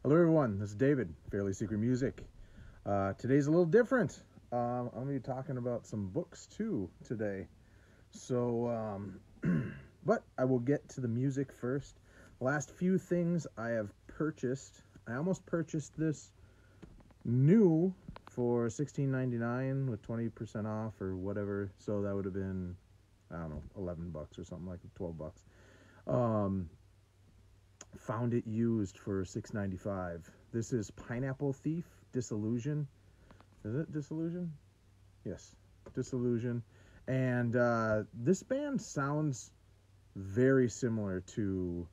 Hello everyone, this is David, Fairly Secret Music. Today's a little different. I'm going to be talking about some books too today. So, but I will get to the music first. Last few things I have purchased. I almost purchased this new for $16.99 with 20% off or whatever. So that would have been, I don't know, $11 or something like $12. Found it used for $6.95. This is Pineapple Thief, Disillusion. Is it Disillusion? Yes, Disillusion. And this band sounds very similar to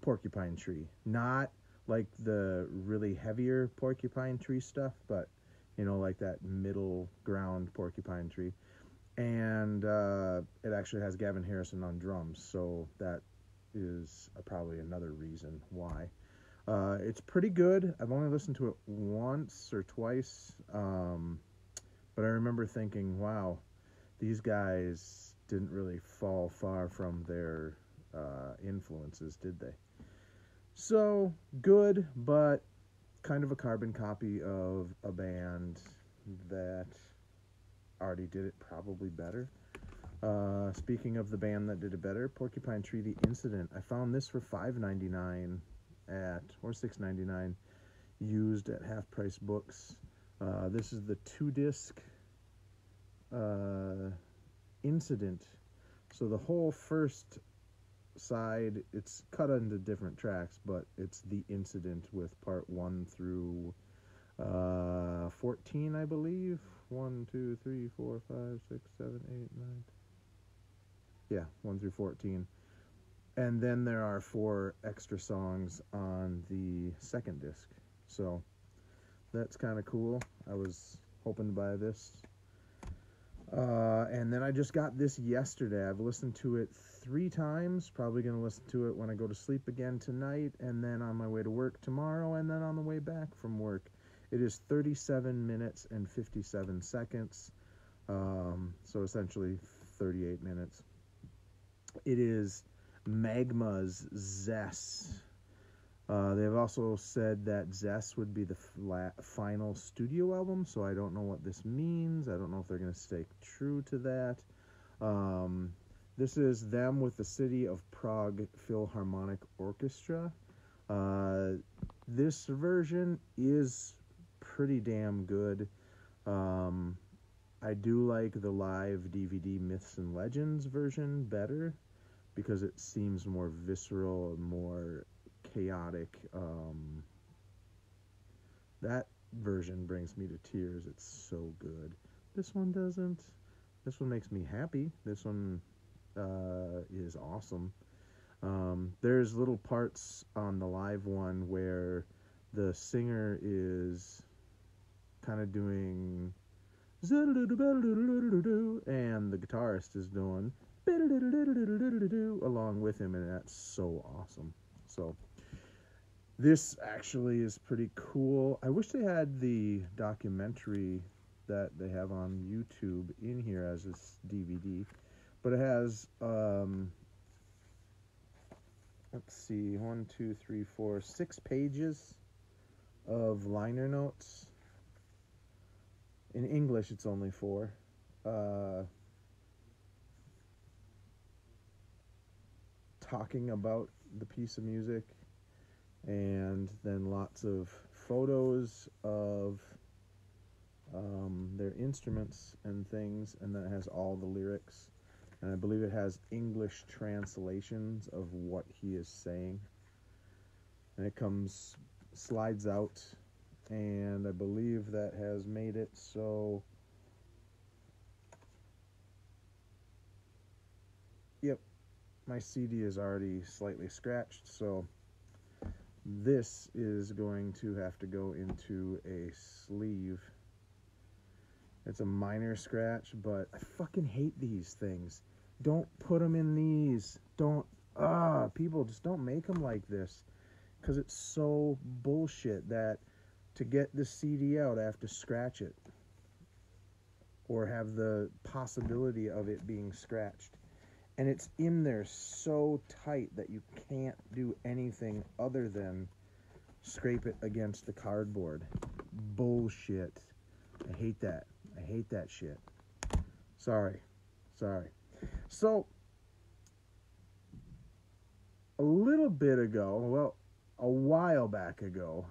Porcupine Tree. Not like the really heavier Porcupine Tree stuff, but, you know, like that middle ground Porcupine Tree. And it actually has Gavin Harrison on drums, so that is probably another reason why. It's pretty good. I've only listened to it once or twice, but I remember thinking, wow, these guys didn't really fall far from their influences, did they? So, good, but kind of a carbon copy of a band that already did it probably better. Speaking of the band that did it better, Porcupine Tree, The Incident. I found this for $5.99 or $6.99 used at Half Price Books. This is the 2-disc Incident. So the whole first side, it's cut into different tracks, but it's The Incident with part 1 through 14, I believe. 1, 2, 3, 4, 5, 6, 7, 8, 9. Yeah, 1 through 14. And then there are 4 extra songs on the second disc. So that's kind of cool. I was hoping to buy this. And then I just got this yesterday. I've listened to it 3 times. Probably going to listen to it when I go to sleep again tonight, and then on my way to work tomorrow, and then on the way back from work. It is 37 minutes and 57 seconds. So essentially 38 minutes. It is Magma's Zess. They've also said that Zess would be the final studio album, so I don't know what this means. I don't know if they're going to stay true to that. This is them with the City of Prague Philharmonic Orchestra. This version is pretty damn good. I do like the live DVD Myths and Legends version better because it seems more visceral and more chaotic. That version brings me to tears. It's so good. This one doesn't. This one makes me happy. This one is awesome. There's little parts on the live one where the singer is kind of doing and the guitarist is doing along with him, and that's so awesome. So this actually is pretty cool. I wish they had the documentary that they have on YouTube in here as this DVD, but it has let's see, 1, 2, 3, 4, 6 pages of liner notes. In English, it's only 4. Talking about the piece of music, and then lots of photos of their instruments and things, and then it has all the lyrics. And I believe it has English translations of what he is saying. And it slides out. And I believe that has made it so, yep, my CD is already slightly scratched, so this is going to have to go into a sleeve. It's a minor scratch, but I fucking hate these things. Don't put them in these. People just don't make them like this, because it's so bullshit that to get the CD out, I have to scratch it or have the possibility of it being scratched. And it's in there so tight that you can't do anything other than scrape it against the cardboard. Bullshit. I hate that. I hate that shit. Sorry. So, a little bit ago, well, a while back ago,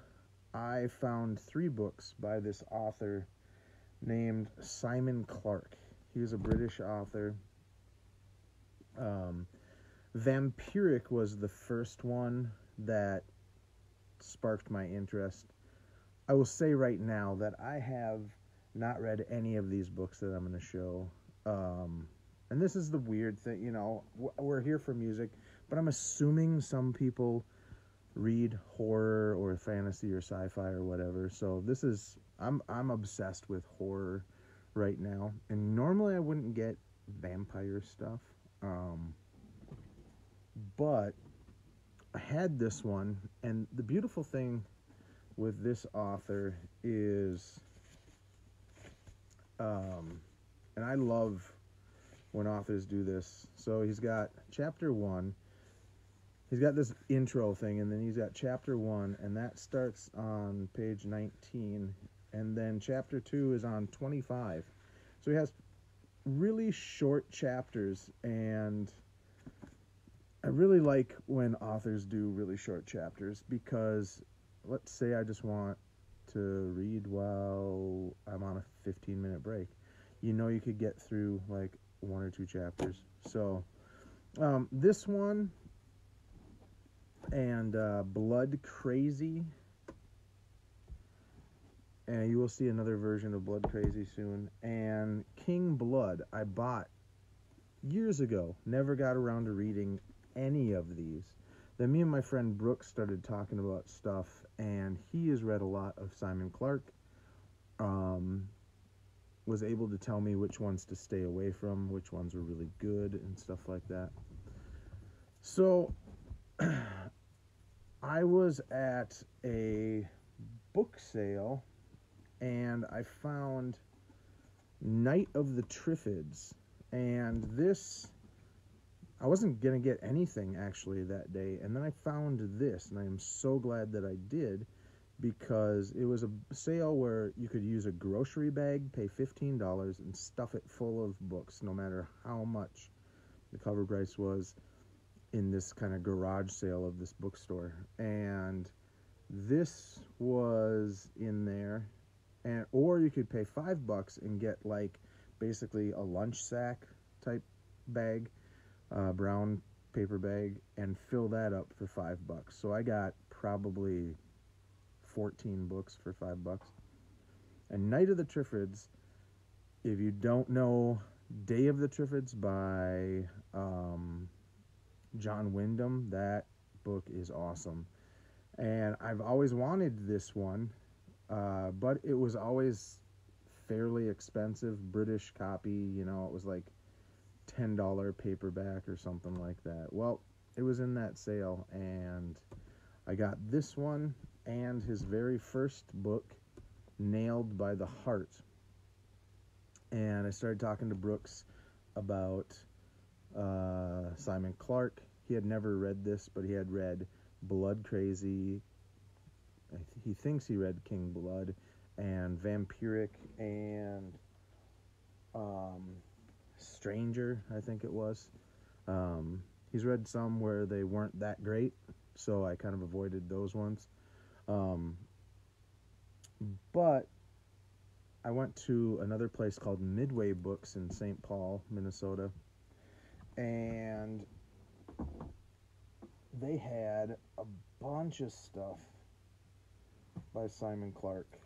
I found 3 books by this author named Simon Clarke. He was a British author. Vampiric was the first one that sparked my interest. I will say right now that I have not read any of these books that I'm going to show. And this is the weird thing, you know, we're here for music, but I'm assuming some people read horror or fantasy or sci-fi or whatever. So this is, I'm obsessed with horror right now. And normally I wouldn't get vampire stuff. But I had this one, and the beautiful thing with this author is, and I love when authors do this. So he's got chapter 1. He's got this intro thing, and then he's got chapter 1, and that starts on page 19, and then chapter 2 is on 25. So he has really short chapters, and I really like when authors do really short chapters, because let's say I just want to read while I'm on a 15-minute break. You know, you could get through like 1 or 2 chapters. So this one and Blood Crazy, and you will see another version of Blood Crazy soon, and King Blood I bought years ago. Never got around to reading any of these. Then me and my friend Brooks started talking about stuff, and he has read a lot of Simon Clarke. Was able to tell me which ones to stay away from, which ones were really good, and stuff like that. So, I was at a book sale, and I found Night of the Triffids, and this, I wasn't going to get anything actually that day, and then I found this, and I am so glad that I did, because it was a sale where you could use a grocery bag, pay $15, and stuff it full of books, no matter how much the cover price was, in this kind of garage sale of this bookstore. And this was in there, and or you could pay $5 and get like basically a lunch sack type bag, brown paper bag, and fill that up for $5. So I got probably 14 books for $5. And Night of the Triffids, if you don't know Day of the Triffids by John Wyndham, that book is awesome. And I've always wanted this one, but it was always fairly expensive. British copy, you know, it was like $10 paperback or something like that. Well, it was in that sale, and I got this one and his very first book, Nailed by the Heart. And I started talking to Brooks about Simon Clarke. He had never read this, but he had read Blood Crazy. He thinks he read King Blood and Vampiric and Stranger, I think it was. He's read some where they weren't that great, so I kind of avoided those ones. But I went to another place called Midway Books in St. Paul, Minnesota, and they had a bunch of stuff by Simon Clarke.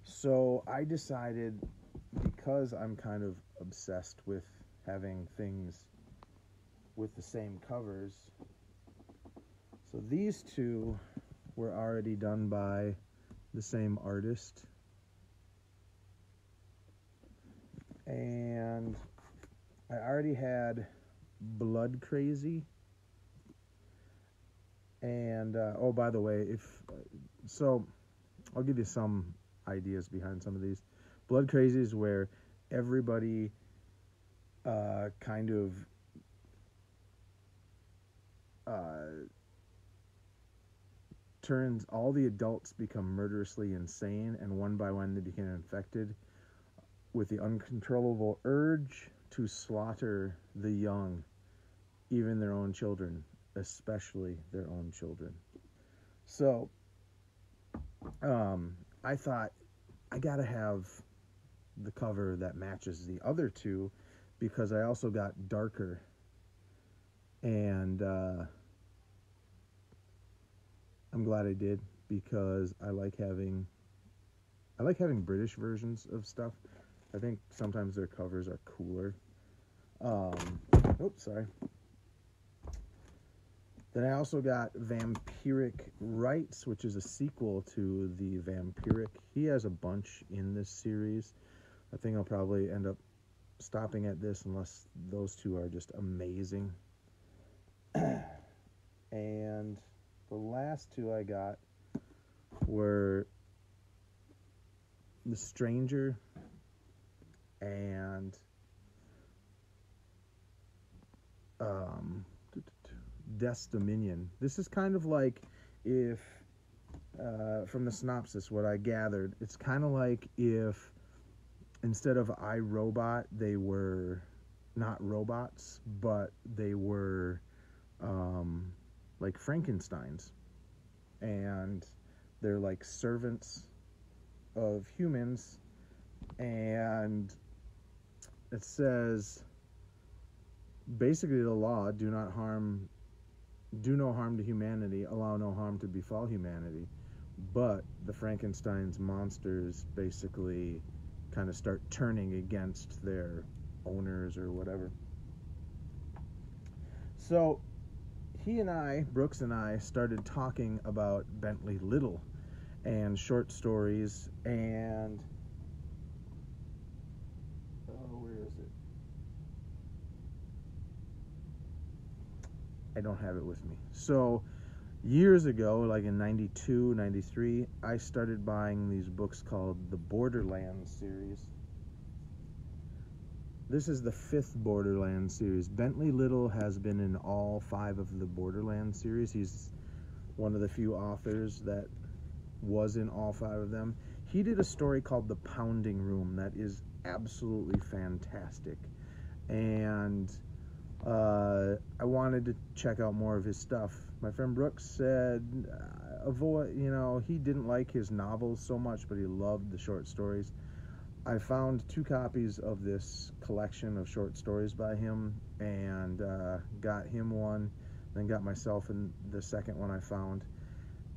So I decided, because I'm kind of obsessed with having things with the same covers, so these two were already done by the same artist, and I already had Blood Crazy, and oh, by the way, so I'll give you some ideas behind some of these. Blood Crazy is where everybody kind of turns, all the adults become murderously insane, and one by one they become infected with the uncontrollable urge to slaughter the young, even their own children, especially their own children. So, I thought, I gotta have the cover that matches the other two, because I also got darker, and I'm glad I did, because I like having British versions of stuff. I think sometimes their covers are cooler. Oops, sorry. Then I also got Vampiric Rites, which is a sequel to the Vampiric. He has a bunch in this series. I think I'll probably end up stopping at this unless those two are just amazing. And the last two I got were The Stranger and Death's Dominion. This is kind of like, if from the synopsis, what I gathered, it's kind of like if instead of iRobot, they were not robots, but they were like Frankensteins, and they're like servants of humans. And it says basically the law: do no harm to humanity, allow no harm to befall humanity. But the Frankenstein's monsters basically kind of start turning against their owners or whatever. So Brooks and I started talking about Bentley Little and short stories, and where is it? I don't have it with me. So years ago, like in 92, 93, I started buying these books called the Borderlands series. This is the 5th Borderlands series. Bentley Little has been in all 5 of the Borderlands series. He's one of the few authors that was in all 5 of them. He did a story called The Pounding Room that is absolutely fantastic. And I wanted to check out more of his stuff. My friend Brooks said, he didn't like his novels so much, but he loved the short stories. I found 2 copies of this collection of short stories by him, and got him one, then got myself in the second one I found.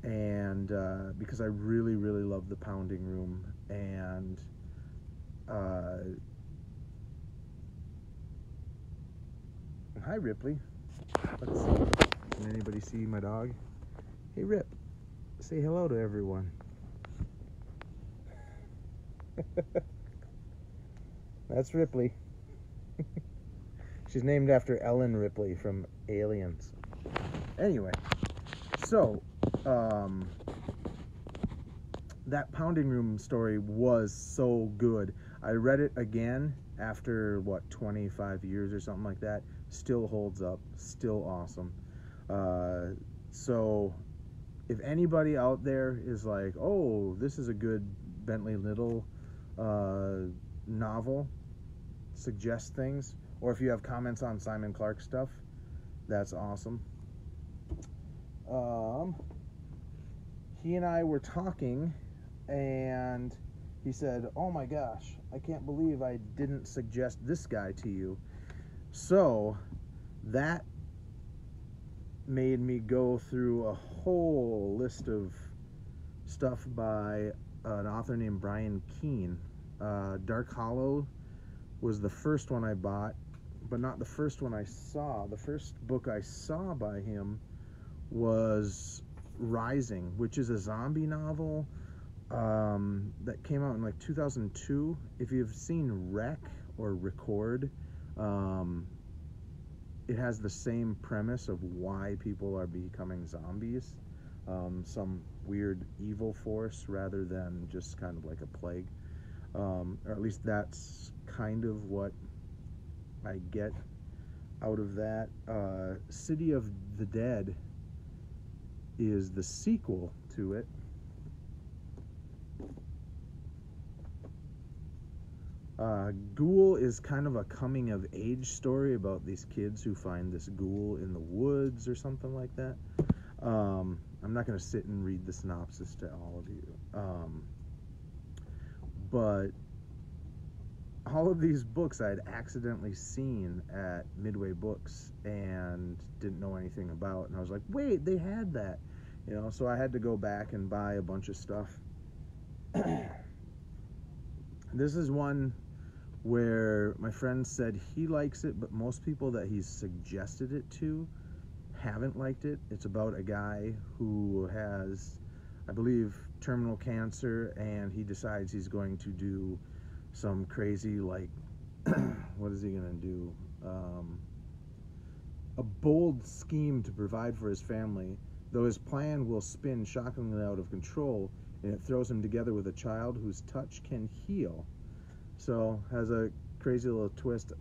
And because I really, really love The Pounding Room. And hi, Ripley. Let's see. Can anybody see my dog? Hey, Rip. Say hello to everyone. That's Ripley. She's named after Ellen Ripley from Aliens. Anyway, so that Pounding Room story was so good. I read it again after, 25 years or something like that. Still holds up. Still awesome. So if anybody out there is like, oh, this is a good Bentley Little novel, suggest things, or if you have comments on Simon Clark stuff, that's awesome. He and I were talking, and he said, oh my gosh, I can't believe I didn't suggest this guy to you. So that made me go through a whole list of stuff by an author named Brian Keene. Dark Hollow was the first one I bought, but not the first one I saw. The first book I saw by him was Rising, which is a zombie novel that came out in like 2002. If you've seen Wreck or Record, it has the same premise of why people are becoming zombies. Some weird evil force rather than just kind of like a plague. Or at least that's kind of what I get out of that. City of the Dead is the sequel to it. Ghoul is kind of a coming of age story about these kids who find this ghoul in the woods or something like that. I'm not going to sit and read the synopsis to all of you. But all of these books I had accidentally seen at Midway Books and didn't know anything about. And I was like, wait, they had that. You know, so I had to go back and buy a bunch of stuff. This is one where my friend said he likes it, but most people that he's suggested it to haven't liked it. It's about a guy who has, I believe, terminal cancer, and he decides he's going to do some crazy, like, what is he going to do? A bold scheme to provide for his family, though his plan will spin shockingly out of control, and it throws him together with a child whose touch can heal. So, has a crazy little twist.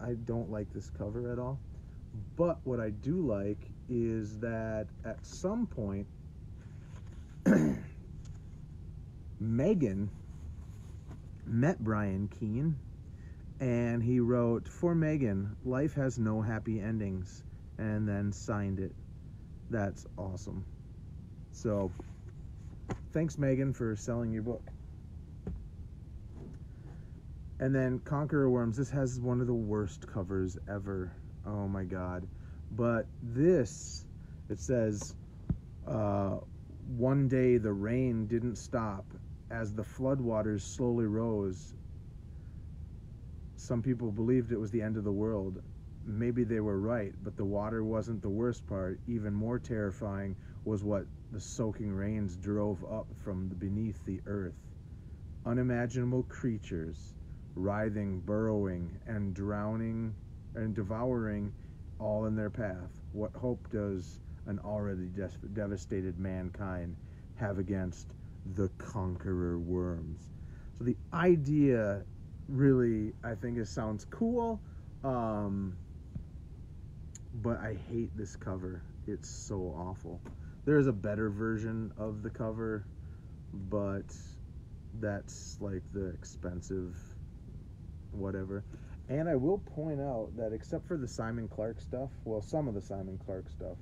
I don't like this cover at all. But what I do like is that at some point, Megan met Brian Keene, and he wrote, "For Megan, life has no happy endings," and then signed it. That's awesome. So, thanks, Megan, for selling your book. And then Conqueror Worms. This has one of the worst covers ever. Oh my god. But this, it says, one day the rain didn't stop as the floodwaters slowly rose. Some people believed it was the end of the world. Maybe they were right, but the water wasn't the worst part. Even more terrifying was what the soaking rains drove up from beneath the earth. Unimaginable creatures, writhing, burrowing, and drowning and devouring all in their path. What hope does an already devastated mankind have against the Conqueror Worms? So the idea really, I think, it sounds cool, but I hate this cover. It's so awful. There's a better version of the cover, but that's like the expensive whatever. And I will point out that except for the Simon Clark stuff, well, some of the Simon Clark stuff,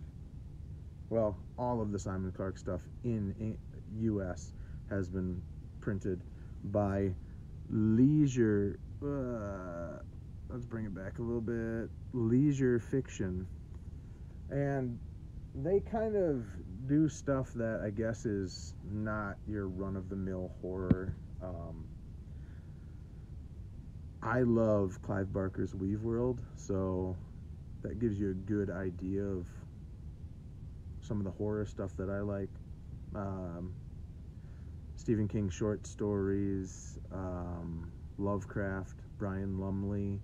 well, all of the Simon Clark stuff in U.S. has been printed by Leisure, let's bring it back a little bit, Leisure Fiction. And they kind of do stuff that I guess is not your run-of-the-mill horror. I love Clive Barker's Weave World, so that gives you a good idea of some of the horror stuff that I like. Stephen King short stories, Lovecraft, Brian Lumley.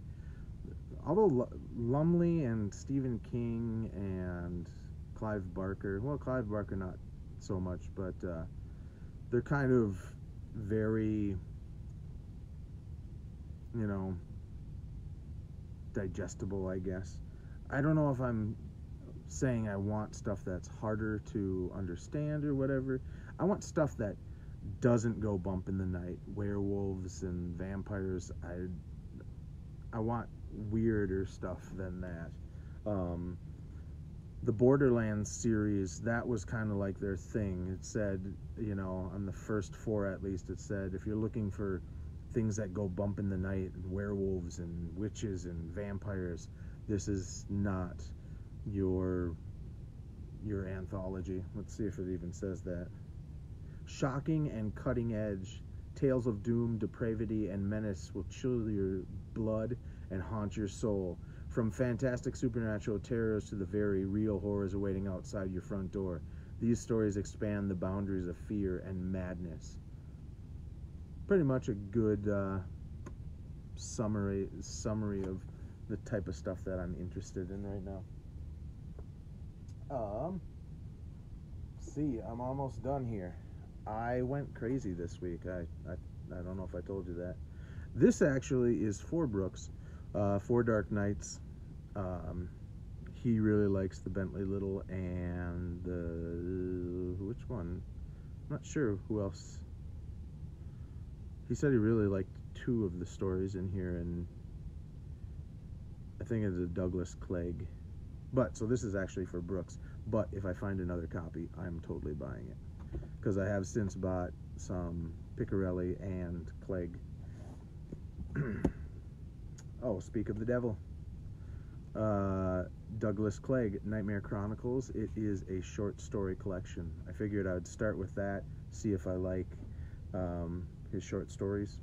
Although Lumley and Stephen King and Clive Barker, well, Clive Barker not so much, but they're kind of very, you know, digestible, I guess. I don't know if I'm saying I want stuff that's harder to understand or whatever. I want stuff that doesn't go bump in the night. Werewolves and vampires. I want weirder stuff than that. The Borderlands series, that was kind of like their thing. It said, you know, on the first 4 at least, it said, if you're looking for things that go bump in the night, and werewolves and witches and vampires, this is not your anthology. Let's see if it even says that. Shocking and cutting edge tales of doom, depravity, and menace will chill your blood and haunt your soul. From fantastic supernatural terrors to the very real horrors awaiting outside your front door, these stories expand the boundaries of fear and madness. Pretty much a good summary of the type of stuff that I'm interested in right now. See, I'm almost done here. I went crazy this week. I don't know if I told you that. This actually is for Brooks, for Dark Knights. He really likes the Bentley Little and the, which one? not sure who else. He said he really liked 2 of the stories in here, and I think it's a Douglas Clegg. But, so this is actually for Brooks, but if I find another copy, I'm totally buying it. Because I have since bought some Piccarelli and Clegg. Oh, speak of the devil. Douglas Clegg, Nightmare Chronicles. It is a short story collection. I figured I would start with that, see if I like his short stories.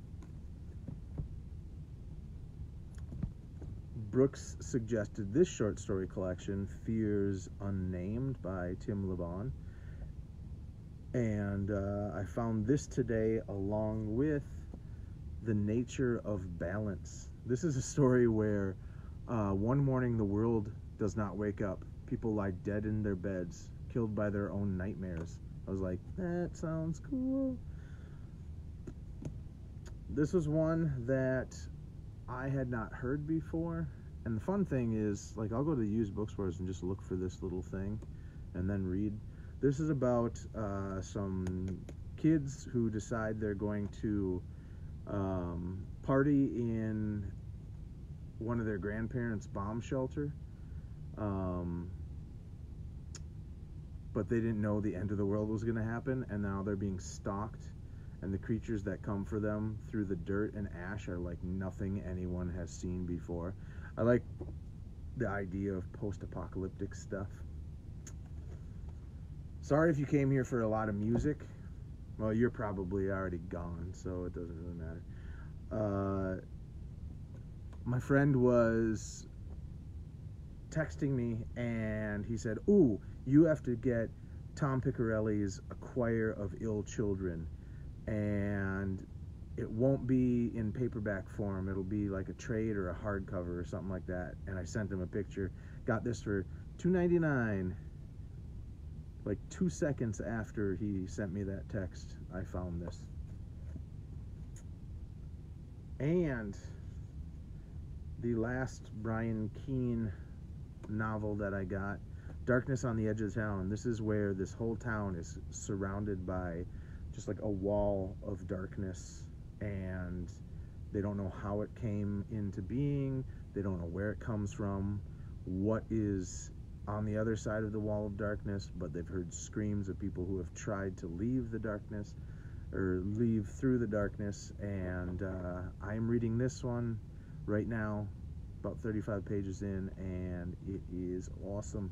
Brooks suggested this short story collection, Fears Unnamed by Tim LeBon. And I found this today along with The Nature of Balance. This is a story where one morning the world does not wake up. People lie dead in their beds, killed by their own nightmares. I was like, that sounds cool. This was one that I had not heard before. And the fun thing is, like, I'll go to the used bookstores and just look for this little thing and then read. This is about some kids who decide they're going to party in one of their grandparents' bomb shelter. But they didn't know the end of the world was going to happen, and now they're being stalked, and the creatures that come for them through the dirt and ash are like nothing anyone has seen before. I like the idea of post-apocalyptic stuff. Sorry if you came here for a lot of music. Well, you're probably already gone, so it doesn't really matter. My friend was texting me, and he said, ooh, you have to get Tom Piccarelli's A Choir of Ill Children, and it won't be in paperback form. It'll be like a trade or a hardcover or something like that. And I sent him a picture. Got this for $2.99. Like 2 seconds after he sent me that text, I found this. And the last Brian Keene novel that I got, Darkness on the Edge of Town. This is where this whole town is surrounded by just like a wall of darkness, and they don't know how it came into being. They don't know where it comes from, what is on the other side of the wall of darkness, but they've heard screams of people who have tried to leave the darkness or leave through the darkness. And I'm reading this one right now, about 35 pages in, and it is awesome.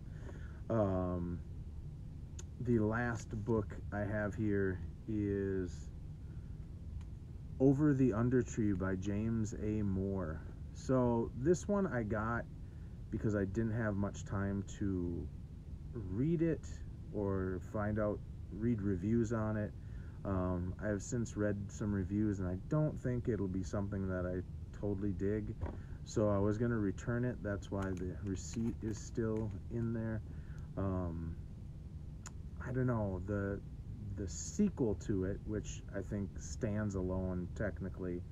The last book I have here is Over the Undertree by James A. Moore. So this one I got because I didn't have much time to read it or read reviews on it. I have since read some reviews, and I don't think it'll be something that I totally dig. So I was going to return it. That's why the receipt is still in there. I don't know, the sequel to it, which I think stands alone technically,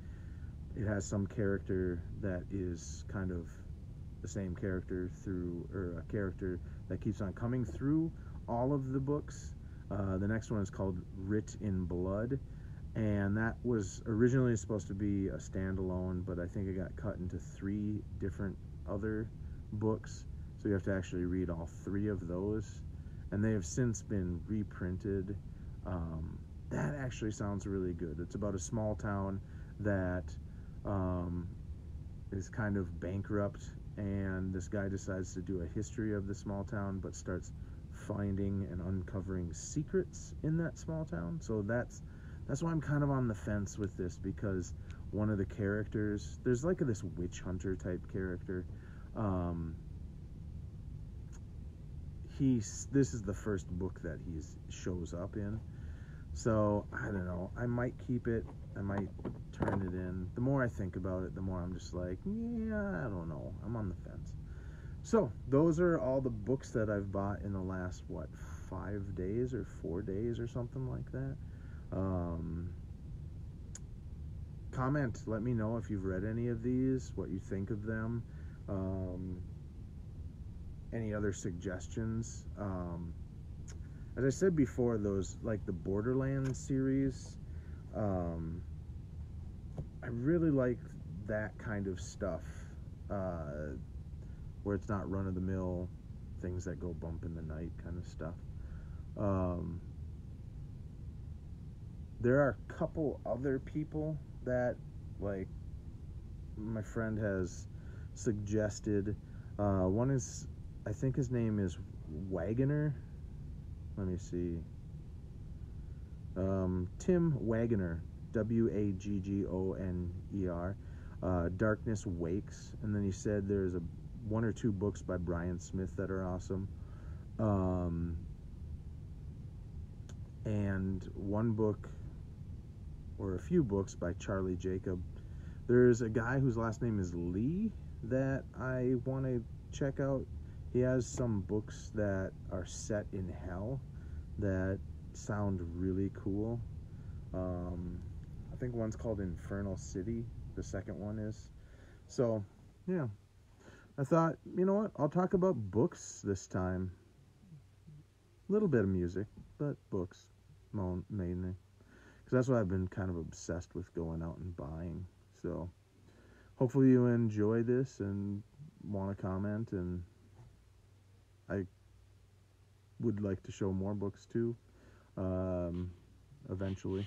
it has some character that is kind of the same character through, or a character that keeps on coming through all of the books. The next one is called Writ in Blood, and that was originally supposed to be a standalone, but I think it got cut into 3 different other books, so you have to actually read all 3 of those, and they have since been reprinted. That actually sounds really good. It's about a small town that is kind of bankrupt, and this guy decides to do a history of the small town, but starts finding and uncovering secrets in that small town. So that's why I'm kind of on the fence with this, because one of the characters, there's like this witch hunter type character. This is the first book that he shows up in. So I don't know, I might keep it, I might turn it in. The more I think about it, the more I'm just like, yeah, I don't know, I'm on the fence. So those are all the books that I've bought in the last, 5 days or 4 days or something like that. Comment, let me know if you've read any of these, what you think of them, any other suggestions. as I said before, those like the Borderlands series, I really like that kind of stuff, where it's not run-of-the-mill things that go bump in the night kind of stuff. There are a couple other people that, like, my friend has suggested. One is, I think his name is Wagoner. Let me see. Tim Wagoner, Waggoner. Darkness Wakes, and then he said there's one or two books by Brian Smith that are awesome, and one book or a few books by Charlie Jacob. There's a guy whose last name is Lee that I want to check out. He has some books that are set in hell that sound really cool. I think one's called Infernal City. The second one is. So, yeah. I thought, you know what? I'll talk about books this time. A little bit of music, but books mainly. Because that's what I've been kind of obsessed with, going out and buying. So, hopefully you enjoy this and want to comment. And I would like to show more books too, eventually.